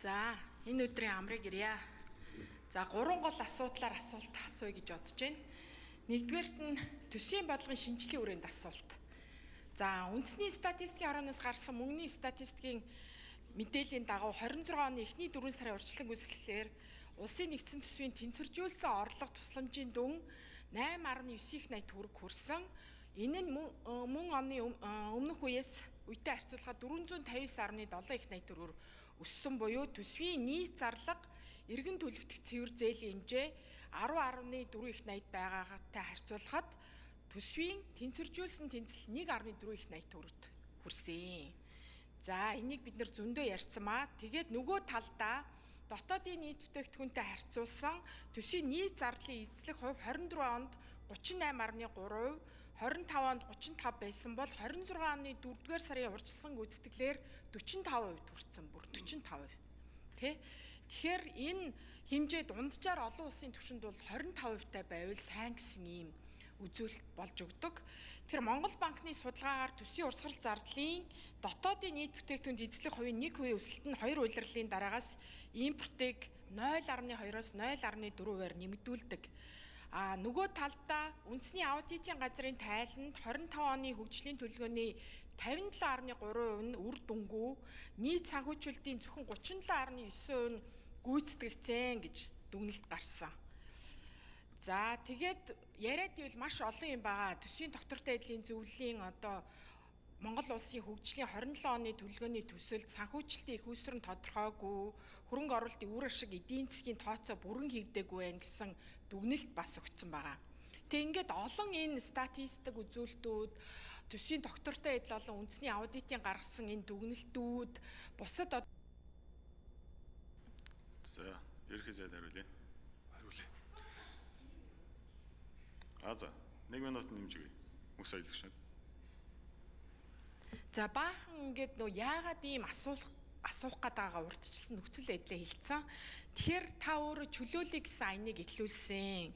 За, энэ өдрийн амрыг ирье. За, 3 гол асуудлаар асуулт асууя гэж бодож байна. Нэгдүгээрт нь төсвийн бодлогын шинжилгээ хүрээнд асуулт. За, үндэсний статистикийн орооноос гарсан мөнгөний статистикийн мэдээллийн дагуу 26 оны эхний 4 сарын урьдчилан гүйцэтгэлээр улсын нэгдсэн төсвийн тэнцвэржүүлсэн орлого тусламжийн дүн 8.9 их 80 төгрөг хүрсэн. Энэ нь мөн оны өмнөх үетэй харьцуулахад 459.7 их 80 төгрөгөөр өссөн буюу төсвийн нийт зарлага эргэн төлөгдөх цэвэр зээлийн хэмжээ 10.4 их 80 байгаатай харьцуулахад төсвийн тэнцвэржүүлсэн тэнцэл 1.4 их 80 төгрөгт хүрсэн. За, энийг бид нэр зөндөө ярьсан маа. Тэгээд нөгөө талдаа дотоодын нийт бүтээгдэхүүнтэй харьцуулсан төсвийн нийт зардлын эзлэх хувь 23 онд 38.3%, 25 онд 35 байсан бол 26 оны 4-р сарын урьдчилсан гүйцэтгэлээр 45% хүрсэн. Бүр 45%. Тэгэхээр энэ хэмжээ дунджаар олон улсын түвшинд бол 25%-тай байвал сайн гэсэн ийм үзүүлэлт болж өгдөг. Тэгэхээр Монгол банкны судалгаагаар төсвийн урсгал зардлын дотоодын нийт бүтээгдэхүүнд эзлэх хувийн 1% өсөлт нь 2 улирлын дараагаас импортыг 0.2-оос 0.4%-аар нэмэгдүүлдэг. Нөгөө талдаа үндэсний аудитын газрын тайланд 25 оны хөгжлийн төлөвлөгөөний 57.3% нь үр дүнгүй, нийт санхүүжилтийн зөвхөн 37.9% нь гүйцэтгэгдсэн гэж дүгнэлт гарсан. За, тэгээд яриад ивэл маш олон юм байгаа. Төсвийн доктортой эдлийн зөвлөлийн Монгол улсын хөгжлийн 27 оны төлөвлөгөөний төсөлд санхүүжилтийн их үүсвэр нь тодорхойгүй, хөрөнгө оруулалтын үр ашиг эдийн засгийн тооцоо бүрэн хийгдээгүй байх гэсэн дүгнэлт бас өгсөн байгаа. Тэгээд ингээд олон энэ статистик үзүүлэлтүүд, төсвийн доктортой эдл болон үндэсний аудитын гаргасан энэ дүгнэлтүүд бусад За, ерхий сайд хариулъя. За, 1 минут нэмж өгье. Мөх соёлогч нар. За, баахан ингээд яагаад ийм асуух гээд байгаагаа урьдчилсан нөхцөл байдлаа хэлсэн. Тэгэхээр та өөрөө чөлөөлөе гэсэн аяныг эхлүүлсэн.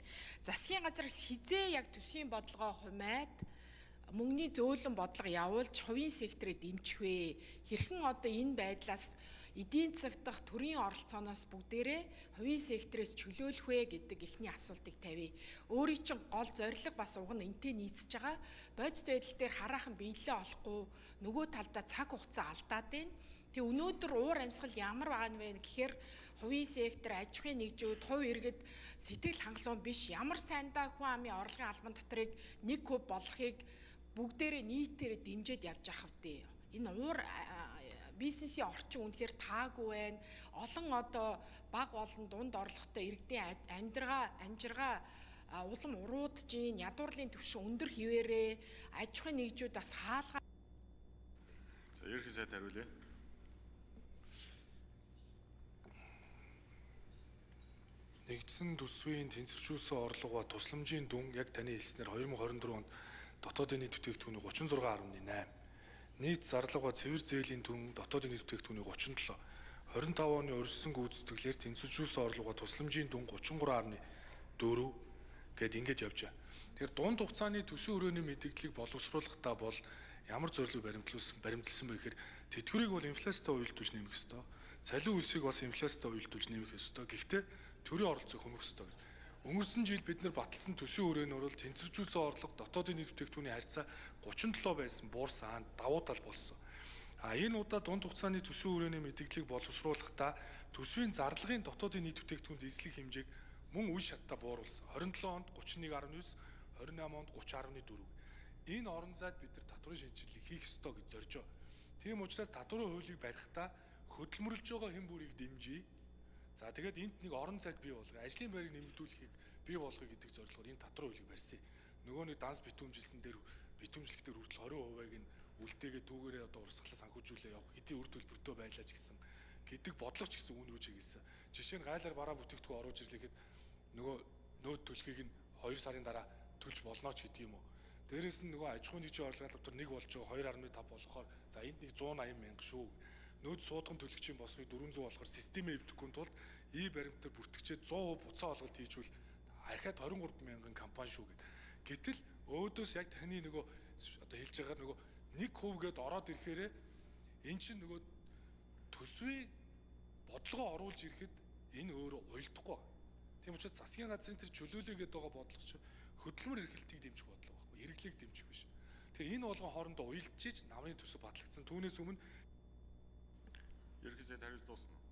Засгийн газраас хизээ яг төсвийн бодлогоо хумаад мөнгөний зөөлөн бодлого явуулж хувийн секторыг дэмжих вэ? Хэрхэн энэ байдлаас эдийн засаг дахь төрийн оролцооноос бүгдээрээ хувийн секторээс чөлөөлөх вэ гэдэг эхний асуултыг тавья. Өөрийн чинь гол зорилго бас уг нь энтэй нийцэж байгаа. Бодит байдал дээр хараахан биелэлээ олохгүй нөгөө талдаа цаг хугацаа алдаад байна. Тэгээ өнөөдөр уур амьсгал ямар байгаа нь вэ гэхээр хувийн сектор, аж ахуйн нэгжүүд, хувь иргэд сэтгэл хангалуун биш ямар сайндаа хүн амын орлогын албан татрыг 1% болгохыг бүгдээрээ нийтээрээ дэмжиж явж явах вэ. Энэ уур бизнесийн орчин үнэхээр таагүй байна. Олон баг болон дунд орлоготой иргэдийн амжиргаа улам уруудж гин, ядуурлын түвшин өндөр хിവэрээ, аж ахуйн нэгжүүд бас хаалгаа. За, ерхий сайд хариулъя. Нэгдсэн төсвийн тэнцвэржүүлсэн орлого ба тусламжийн дүн яг таны хэлснээр 2024 онд дотоодын нийт бүтээгдэхүүний 36.8, нийт зарлага ба цэвэр зээлийн дүн дотоодын нийт бүтээгдэхүүний 37, 25 оны урьдчилсан гүйцэтгэлээр тэнцвэржүүлсэн орлого ба тусламжийн дүн 33.4 гэд ингэж явж байгаа. Тэгэхээр дунд хугацааны төсвийн хүрээний мэдээллийг боловсруулахдаа бол ямар зорилго баримтлсан бэ гэхээр тэтгэврийг бол инфляцтай уялдуулж нэмэх ёстой. Цалин хөлсийг бас инфляцтай уялдуулж нэмэх ёстой. Гэхдээ төрийн оролцоог хөнөх ёстой гэж. Өнгөрсөн жил бид нар баталсан төсвийн хүрээнд бол тэнцвэржүүлсэн орлого дотоодын нийт бүтээгдэхүүний харьцаа 37 байсан буурсан давуу тал болсон. Энэ удаа дунд хугацааны төсвийн хүрээний мэдээллийг боловсруулахдаа төсвийн зарлагын дотоодын нийт бүтээгдэхүүнд эзлэх хэмжээг мөн үе шаттай бууруулсан. 27 онд 31.9, 28 онд 30.4. Энэ орон зайд бид нар татврын шинжилгээг хийх ёстой гэж зорж байгаа. Тийм учраас татврын хуулийг барихтаа хөдөлмөрлж байгаа хэн бүрийг дэмжиж. За, тэгээд энд нэг орон зайг бий болгох, ажлын байрыг нэмэгдүүлэхийг бий болгох гэдэг зорилгоор энэ татврын хуулийг барьсан. Нөгөө нэг данс битүүмжилсэн дээр битүүмжлэхдээ хүртэл 20%-ыг нь үлдээгээ түүгээрээ урсгалаа санхүүжүүлээ явах хэдийн үр төлбөртэй байлаач гэсэн гэдэг бодлого ч гэсэн үүн рүү чиглэсэн. Жишээ нь гайлаар бараа бүтээгдэхүүн оруулж ирлэхэд нөгөө нөөд төлхийг нь 2 сарын дараа төлж болно ч гэдэг юм уу. Дээрээс нь нөгөө аж ахуйн нэгжийн орлогын татвар 1 болж байгаа 2.5 болохоор за энд нэг 180 мянга шүү. Нөөд суудган төлөгчийн босхыг 400 болохоор системээ эвдэхгүй тул баримтаар бүртгэжээ 100% буцаа олголт хийжүүл ахаад 23 мянган компани шүү гэд. Гэтэл өөдөөс яг таны нөгөө хэлж байгаа нөгөө 1% гээд ороод ирэхээр эн чинь нөгөө төсвийн бодлогоо оруулж ирэхэд энэ өөрөө уйлдахгүй байна. Тийм учраас засгийн газрын тэр чөлөөлөгээд байгаа бодлого чинь хөдөлмөр эрхлэлтийг дэмжих бодлого байхгүй, эргэлийг дэмжих биш. Тэгэхээр энэ болгон хоорондоо уйлдчихж намрын төсөв батлагдсан. Түүнээс өмнө Ерөнхий сайд хариулт дуусна.